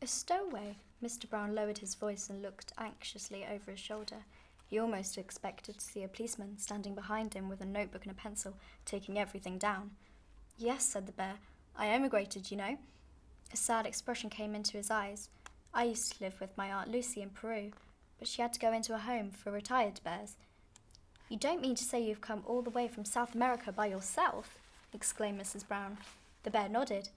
A stowaway. Mr. Brown lowered his voice and looked anxiously over his shoulder. He almost expected to see a policeman standing behind him with a notebook and a pencil, taking everything down. Yes, said the bear. I emigrated, you know. A sad expression came into his eyes. I used to live with my Aunt Lucy in Peru, but she had to go into a home for retired bears. You don't mean to say you've come all the way from South America by yourself? Exclaimed Mrs. Brown. The bear nodded.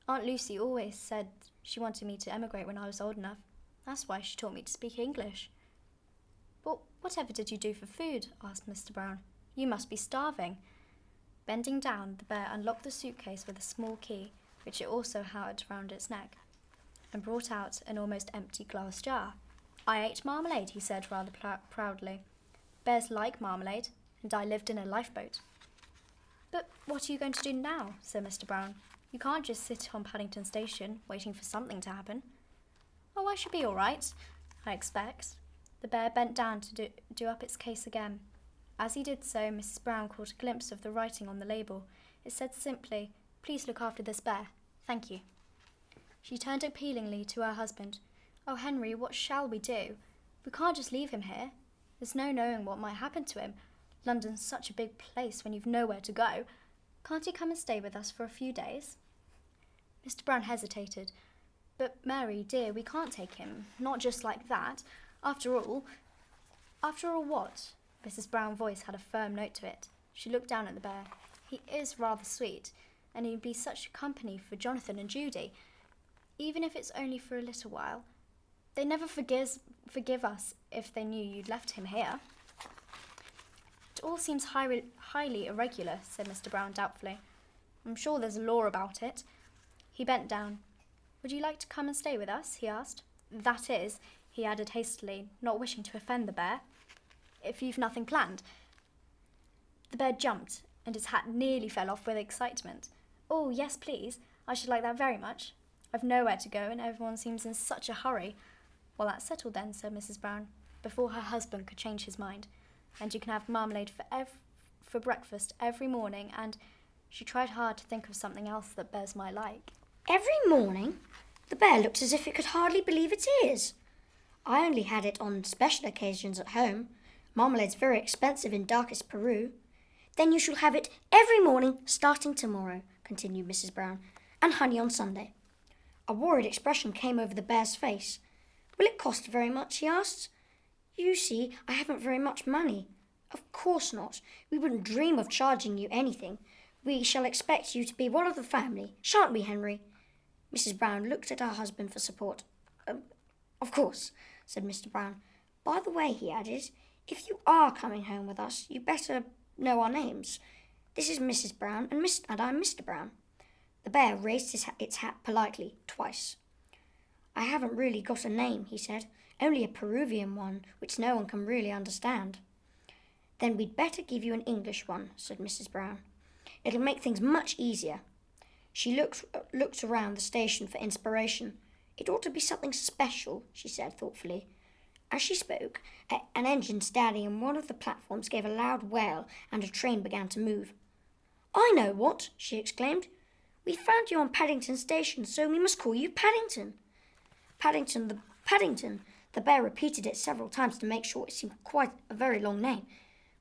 Aunt Lucy always said she wanted me to emigrate when I was old enough. That's why she taught me to speak English. But whatever did you do for food? Asked Mr. Brown. You must be starving. Bending down, the bear unlocked the suitcase with a small key, which it also had round its neck, and brought out an almost empty glass jar. I ate marmalade, he said rather proudly. Bears like marmalade, and I lived in a lifeboat. But what are you going to do now? Said Mr. Brown. You can't just sit on Paddington Station waiting for something to happen. Oh, I should be all right, I expect. The bear bent down to do up its case again. As he did so, Mrs. Brown caught a glimpse of the writing on the label. It said simply, Please look after this bear. Thank you. She turned appealingly to her husband. Oh, Henry, what shall we do? We can't just leave him here. There's no knowing what might happen to him. London's such a big place when you've nowhere to go. Can't he come and stay with us for a few days? Mr. Brown hesitated. But, Mary, dear, we can't take him. Not just like that. After all what? Mrs. Brown's voice had a firm note to it. She looked down at the bear. He is rather sweet, and he'd be such company for Jonathan and Judy, even if it's only for a little while. They'd never forgive us if they knew you'd left him here. It all seems highly irregular, said Mr. Brown doubtfully. I'm sure there's a law about it. He bent down. Would you like to come and stay with us? He asked. That is, he added hastily, not wishing to offend the bear, if you've nothing planned. The bear jumped, and his hat nearly fell off with excitement. Oh, yes, please. I should like that very much. I've nowhere to go, and everyone seems in such a hurry. Well, that's settled then, said Mrs. Brown, before her husband could change his mind. And you can have marmalade for breakfast every morning, and she tried hard to think of something else that bears might like. Every morning? The bear looked as if it could hardly believe its ears. I only had it on special occasions at home. Marmalade's very expensive in darkest Peru. Then you shall have it every morning, starting tomorrow, continued Mrs. Brown, and honey on Sunday. A worried expression came over the bear's face. Will it cost very much? He asked. You see, I haven't very much money. Of course not. We wouldn't dream of charging you anything. We shall expect you to be one of the family, shan't we, Henry? Mrs. Brown looked at her husband for support. Of course, said Mr. Brown. By the way, he added, if you are coming home with us, you'd better know our names. This is Mrs. Brown, and I'm Mr. Brown. The bear raised its hat politely, twice. I haven't really got a name, he said, only a Peruvian one, which no one can really understand. Then we'd better give you an English one, said Mrs. Brown. It'll make things much easier. She looked around the station for inspiration. It ought to be something special, she said thoughtfully. As she spoke, an engine standing in one of the platforms gave a loud wail, and a train began to move. I know what, she exclaimed. We found you on Paddington Station, so we must call you Paddington. Paddington. The bear repeated it several times to make sure it seemed quite a very long name.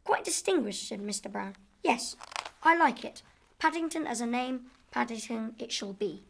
Quite distinguished, said Mr. Brown. Yes, I like it. Paddington as a name, Paddington it shall be.